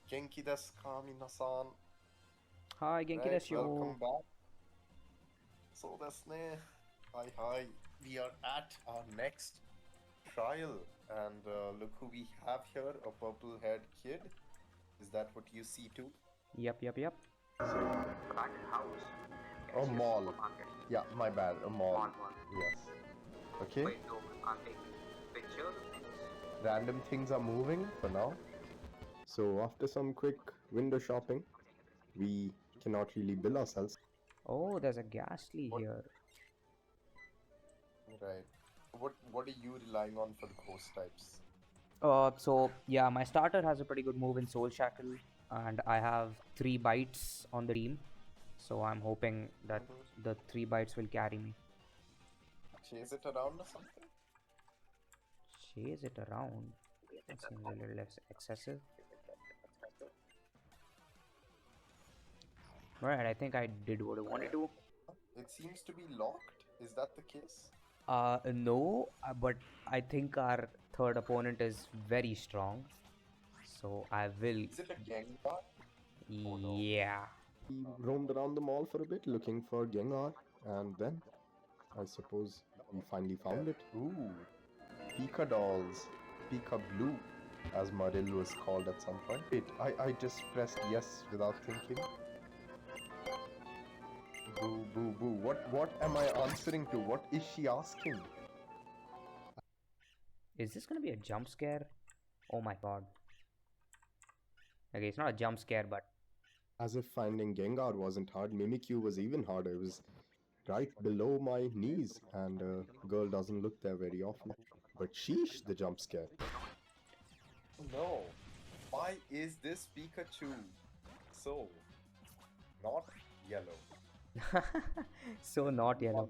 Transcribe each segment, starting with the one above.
Genki desu ka, minasan. Hi, Genki Right, desu yo. welcome back. So desu ne. Hi. We are at our next trial, and look who we have here, a purple-haired kid. Is that what you see too? Yep. That house. A mall. Yeah, my bad. A mall. Mall. Yes. Okay. Wait, no, I'm taking pictures of things. Random things are moving for now. So after some quick window shopping, we cannot really bill ourselves. Oh, there's a ghastly here. Right. What are you relying on for the ghost types? So yeah, my starter has a pretty good move in Soul Shackle, and I have 3 bites on the team. So I'm hoping that the 3 bites will carry me. Chase it around or something? Chase it around. That seems a little excessive. Right, I think I did what I wanted to. It seems to be locked. Is that the case? No, but I think our third opponent is very strong. So I will. Is it a Gengar? Yeah. We roamed around the mall for a bit looking for Gengar, and then I suppose we finally found it. Ooh, Pika dolls. Pika Blue, as Marill was called at some point. Wait, I just pressed yes without thinking. Boo. What am I answering to? What is she asking? Is this gonna be a jump scare? Oh my god. Okay, it's not a jump scare, but As if finding Gengar wasn't hard, Mimikyu was even harder. It was right below my knees, and a girl doesn't look there very often. But sheesh, the jump scare. No, why is this Pikachu so not yellow? so not yellow.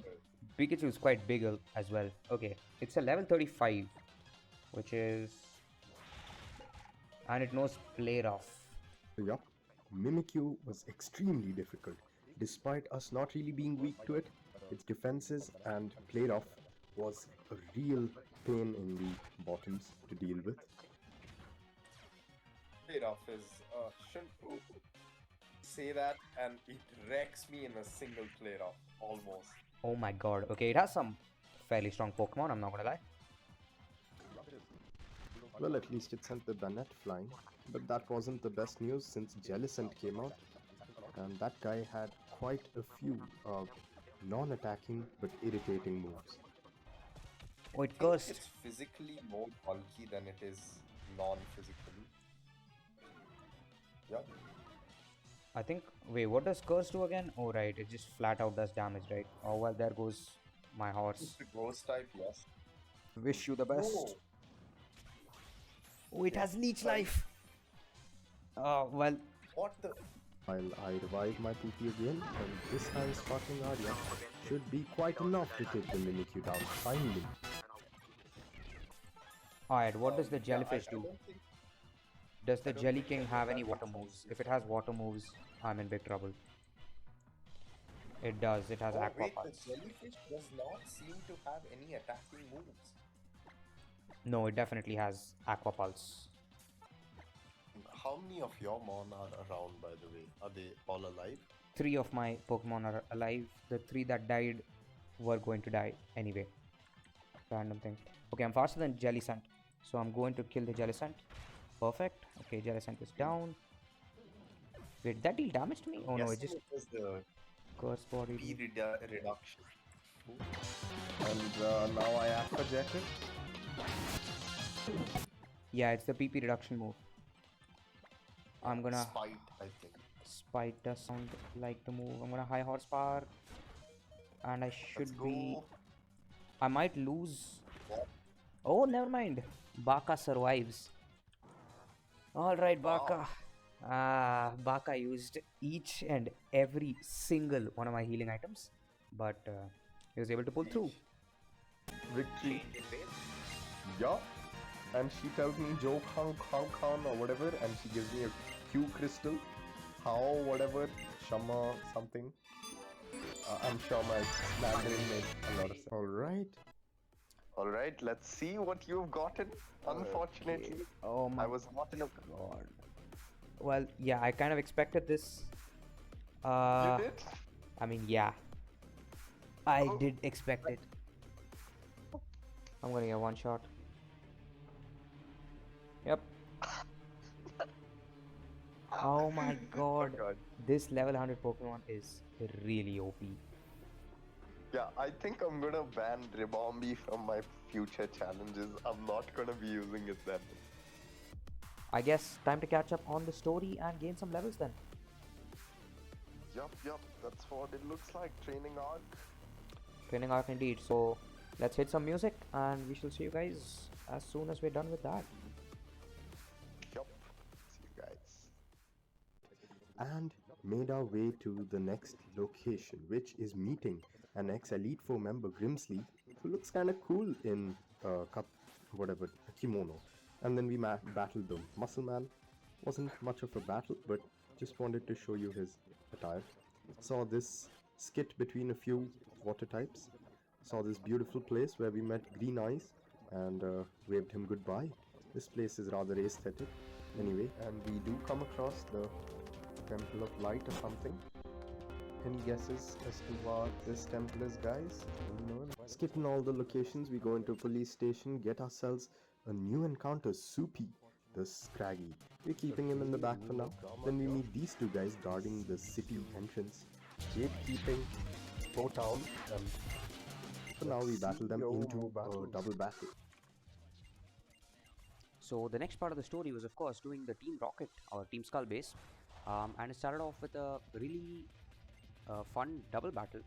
Pikachu is quite big as well. Okay, it's a level 35, which is, and it knows Play Rough. Yup, Mimikyu was extremely difficult. Despite us not really being weak to it, its defenses and play rough was a real pain in the bottoms to deal with. Play rough is, shouldn't say that, and it wrecks me in a single play rough, almost. Oh my god. Okay, it has some fairly strong Pokemon, I'm not gonna lie. Well, at least it sent the Banette flying, but that wasn't the best news since Jellicent came out, and that guy had quite a few non-attacking but irritating moves. Oh, it cursed. It's physically more bulky than it is non-physically. Yep. I think, wait, what does curse do again? Oh right, it just flat out does damage, right? Oh well, there goes my horse. It's the ghost type, yes. Wish you the best. Oh. Oh, it has leech life. Oh well. What the? While I revive my PP again, and this time sparkling Arya should be quite enough to take the Mimikyu down, finally. Alright, what does the jellyfish do? Does the Jelly King have any water moves? If it has water moves, I'm in big trouble. It does, it has Aqua Wait, Pulse. the jellyfish does not seem to have any attacking moves. No, it definitely has Aqua Pulse. How many of your Mon are around, by the way? Are they all alive? 3 of my Pokemon are alive. The 3 that died were going to die anyway. Random thing. Okay, I'm faster than Jellicent, so I'm going to kill the Jellicent. Perfect. Okay, Jellicent is down. Wait, did that deal damage to me? Oh no, it just was the curse body. P reduction. And now I Aqua Jet it. Yeah, it's the PP reduction move. I'm gonna Spite, I think. Spite does sound like the move. I'm gonna high horsepower, and I should be. I might lose. Oh, never mind. Baka survives. All right, Baka. Baka used each and every single one of my healing items, but he was able to pull through. Victory. Yeah. And she tells me Joe Khan or whatever, and she gives me a Q crystal. How, whatever, Shama something. I'm sure my slandering makes a lot of sense. Alright, let's see what you've gotten. Unfortunately, Oh my I was not in a god. Well, yeah, I kind of expected this. You did? I mean, yeah, I Oh. did expect it. I'm gonna get one shot. Yep. Oh my god. God. This level 100 Pokemon is really OP. Yeah, I think I'm gonna ban Ribombee from my future challenges. I'm not gonna be using it then. I guess time to catch up on the story and gain some levels then. Yup, that's what it looks like. Training arc. Training arc indeed. So let's hit some music and we shall see you guys as soon as we're done with that. Yup. See you guys. And made our way to the next location, which is meeting an ex-Elite Four member, Grimsleep, who looks kind of cool in whatever, a kimono. And then we battled the Muscle Man. Wasn't much of a battle, but just wanted to show you his attire. Saw this skit between a few water types. Saw this beautiful place where we met Green Eyes and waved him goodbye. This place is rather aesthetic. Anyway, and we do come across the Temple of Light or something. Any guesses as to what this temple is, guys? No. Skipping all the locations, we go into a police station, get ourselves a new encounter, Soupy, the Scraggy. We're keeping him in the back for now. Then we meet these two guys guarding the city entrance, gatekeeping town, and for now we battle them into a double battle. So the next part of the story was of course doing the Team Rocket or Team Skull base, and it started off with a really fun double battle.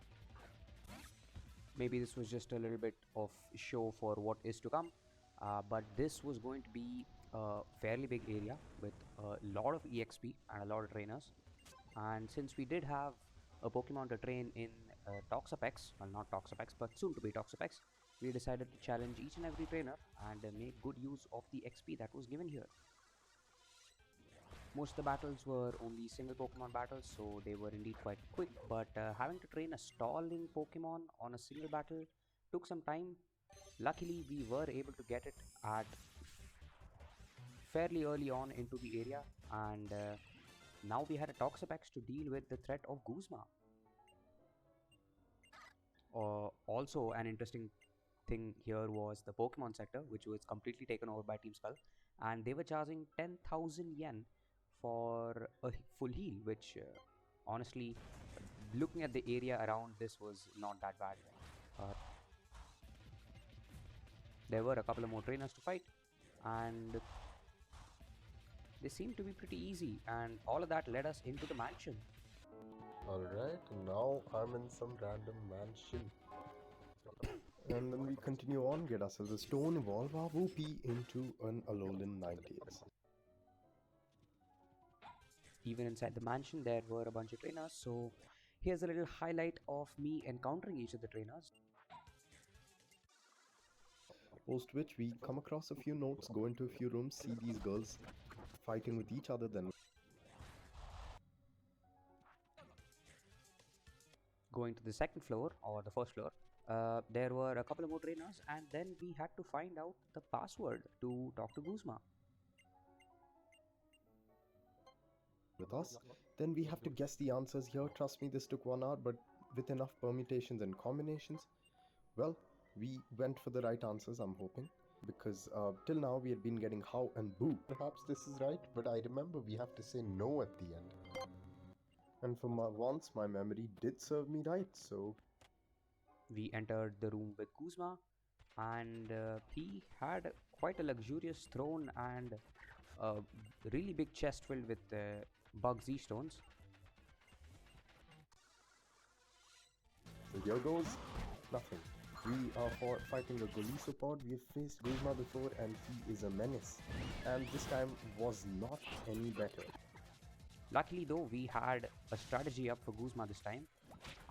Maybe this was just a little bit of show for what is to come, but this was going to be a fairly big area with a lot of EXP and a lot of trainers. And since we did have a Pokemon to train in Toxapex, well, not Toxapex but soon to be Toxapex, we decided to challenge each and every trainer and make good use of the XP that was given here. Most of the battles were only single Pokemon battles, so they were indeed quite quick, but having to train a stalling Pokemon on a single battle took some time. Luckily, we were able to get it at fairly early on into the area, and now we had a Toxapex to deal with the threat of GUZMA. Also, an interesting thing here was the Pokemon sector, which was completely taken over by Team Skull, and they were charging 10,000 yen for a full heal, which honestly, looking at the area around, this was not that bad. There were a couple of more trainers to fight, and they seemed to be pretty easy, and all of that led us into the mansion. Alright, now I'm in some random mansion. And then we continue on, get ourselves a stone, evolve our Whoopee into an Alolan Ninetales. Even inside the mansion, there were a bunch of trainers, so here's a little highlight of me encountering each of the trainers. Post which we come across a few notes, go into a few rooms, see these girls fighting with each other, then Going to the second floor, or the first floor, there were a couple of more trainers, and then we had to find out the password to talk to GUZMA. with us. Then we have to guess the answers here. Trust me, this took 1 hour, but with enough permutations and combinations, well, we went for the right answers, I'm hoping. Because till now we had been getting how and boo. Perhaps this is right, but I remember we have to say no at the end. And for once, my memory did serve me right, so... We entered the room with GUZMA, and he had quite a luxurious throne and a really big chest filled with Bug Z stones. So here goes nothing. We are fighting a Golisopod. We have faced GUZMA before and he is a menace. And this time was not any better. Luckily though, we had a strategy up for GUZMA this time.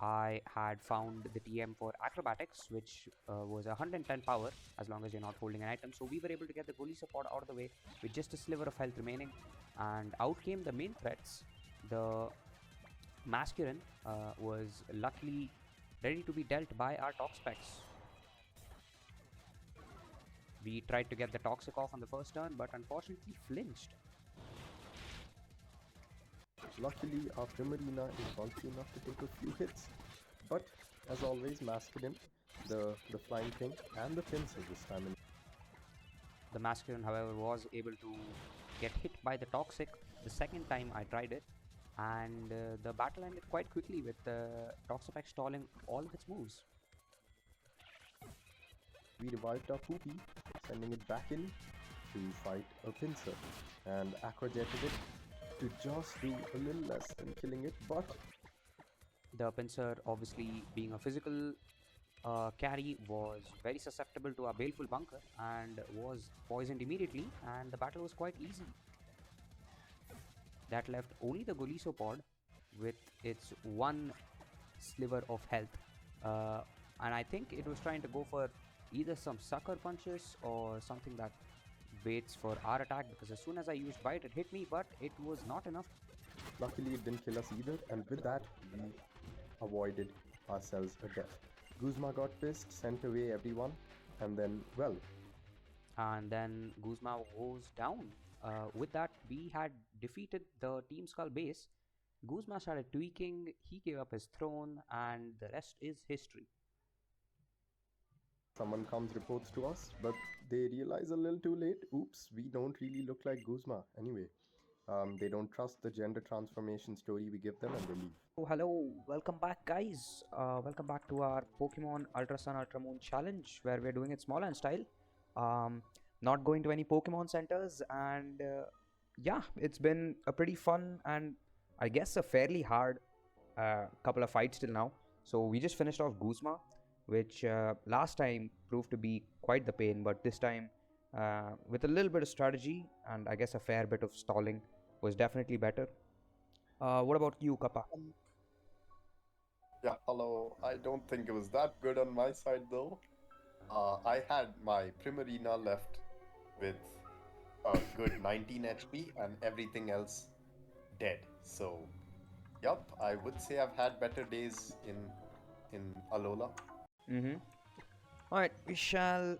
I had found the TM for Acrobatics, which was 110 power as long as you're not holding an item. So we were able to get the Golisopod out of the way with just a sliver of health remaining. And out came the main threats. The Masculine was luckily ready to be dealt by our Toxapex. We tried to get the Toxic off on the first turn, but unfortunately flinched. Luckily, our Primarina is bulky enough to take a few hits, but as always, Masculine, the flying thing, and the pincers this time. The Masculine, however, was able to get hit by the Toxic the second time I tried it, and the battle ended quite quickly with Toxapex stalling all of its moves. We revived our Poopy, sending it back in to fight a pincer, and aquajetted it to just do a little less than killing it, but the pincer, obviously being a physical carry, was very susceptible to our Baleful Bunker and was poisoned immediately, and the battle was quite easy. That left only the Golisopod with its one sliver of health, and I think it was trying to go for either some sucker punches or something that waits for our attack, because as soon as I used bite it hit me, but it was not enough. Luckily it didn't kill us either, and with that we avoided ourselves a death. GUZMA got pissed, sent away everyone, and then, well... And then GUZMA goes down. With that, we had defeated the Team Skull base. GUZMA started tweaking, he gave up his throne, and the rest is history. Someone comes, reports to us, but they realize a little too late, oops, we don't really look like GUZMA. Anyway, they don't trust the gender transformation story we give them, and they leave. Oh, hello, welcome back guys. Welcome back to our Pokemon Ultra Sun Ultra Moon challenge, where we're doing it SmallAnt-style. Not going to any Pokemon centers, and yeah, it's been a pretty fun and I guess a fairly hard couple of fights till now. So we just finished off GUZMA, which last time proved to be quite the pain, but this time with a little bit of strategy and I guess a fair bit of stalling was definitely better. What about you, Kappa? Yeah, hello. I don't think it was that good on my side though. I had my Primarina left with a good 19 HP and everything else dead. So, yup, I would say I've had better days in Alola. Alright, we shall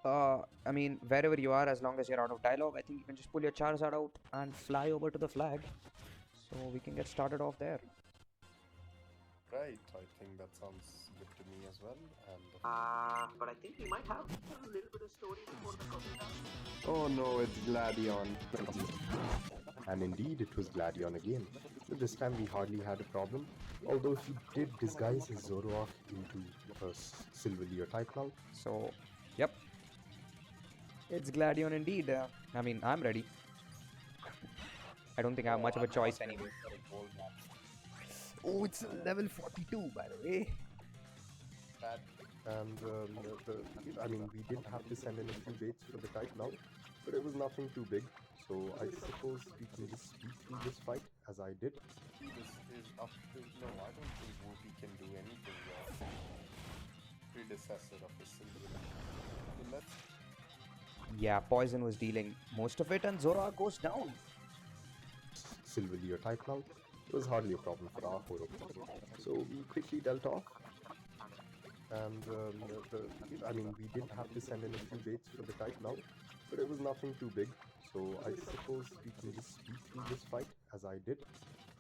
I mean, wherever you are, as long as you're out of dialogue, I think you can just pull your Charizard out and fly over to the flag, so we can get started off there. Right, I think that sounds good to me as well. And But I think we might have a little bit of story before the Pokemon. Oh no, it's Gladion. And indeed, it was Gladion again. But this time we hardly had a problem, although he did disguise his Zoroark into a Silvally type now. So, yep. It's Gladion indeed. I mean, I'm ready. I don't think I have much of a choice anyway. Oh, it's level 42 by the way. And I mean, we did have to send in a few baits for the type now, but it was nothing too big. So I suppose we can just speed through this fight, as I did. this is up to... No, I don't think Whoopi can do anything. Predecessor of the Silvally. Let's... Yeah, Poison was dealing most of it and Zoroark goes down. Silvally type now. It was hardly a problem for our Horo. So we quickly dealt off. And I mean, we did have to send in a few baits for the type now, but it was nothing too big. So I suppose we can just speed through this fight, as I did,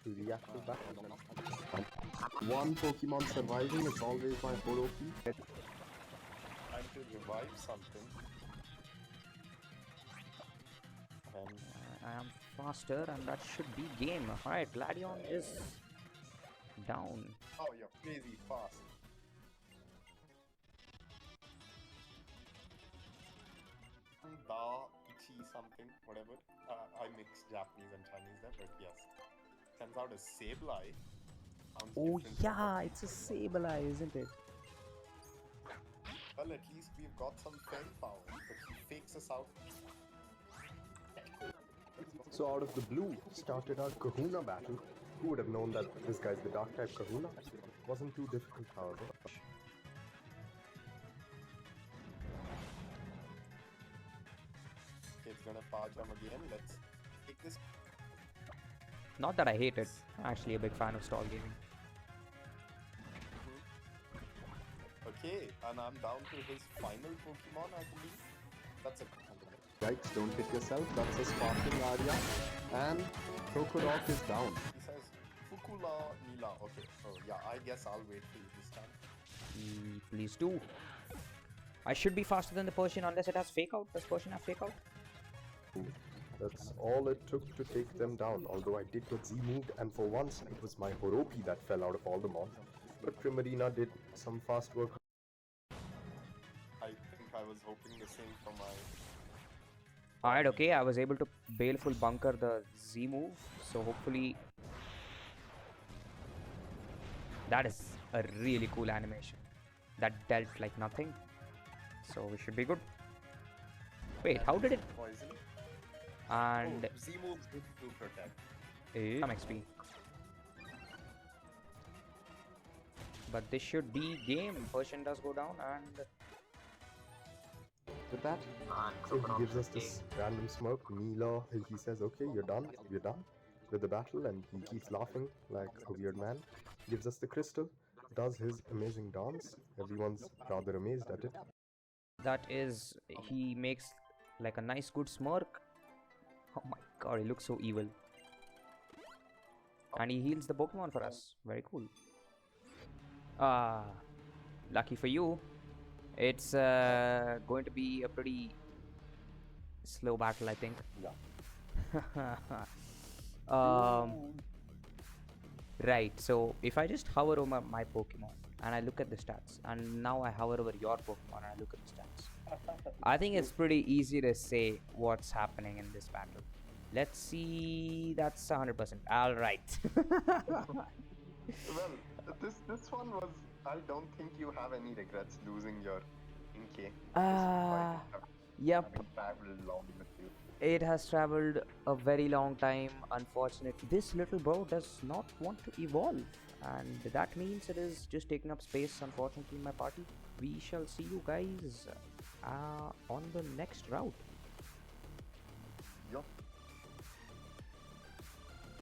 to react to that. One Pokemon surviving is always my Horoki. Time to revive something. And I am faster and that should be game. Alright, Gladion is down. oh, you're crazy fast. Something, whatever. I mix Japanese and Chinese there, but yes. Sends out a Sableye. Sounds Oh different. yeah, it's a Sableye, isn't it? Well, at least we've got some fairy power, but he fakes us out. So out of the blue started our Kahuna battle. Who would have known that this guy's the dark type Kahuna? Wasn't too difficult, however. It's gonna power jump again. Let's take this. Not that I hate it. I'm actually a big fan of stall gaming. Okay, and I'm down to his final Pokemon, I believe. That's a... Yikes, don't hit yourself. That's a sparkling Arya. And Cagelocke is down. He says Alola, Neela. Okay, so yeah, I guess I'll wait for you this time. Please do. I should be faster than the Persian unless it has fake out. Does Persian have fake out? That's all it took to take them down, although I did get Z-moved, and for once it was my Horopi that fell out of all the mobs. But Primarina did some fast work. I think I was hoping the same for my... Alright, okay, I was able to baleful bunker the Z move, so hopefully... That is a really cool animation. That dealt like nothing. So we should be good. Wait, how did it... Poison. And... Oh, Z moves do protect. Some XP. But this should be game. Persian does go down and... With that, so he gives us this random smirk. Neela, he says, okay, you're done with the battle, and he keeps laughing like a weird man. Gives us the crystal, does his amazing dance. Everyone's rather amazed at it. That is, he makes like a nice good smirk. Oh my god, he looks so evil. And he heals the Pokemon for us. Very cool. Lucky for you, it's going to be a pretty slow battle, I think. Right, so if I just hover over my Pokemon and I look at the stats, and now I hover over your Pokemon and I look at the stats, I think it's pretty easy to say what's happening in this battle. Let's see, that's 100%. Alright. Well, this one was... I don't think you have any regrets losing your Inkay. Yep. Traveled long with you. It has traveled a very long time, unfortunately. This little bro does not want to evolve, and that means it is just taking up space, unfortunately, in my party. We shall see you guys on the next route. Yup.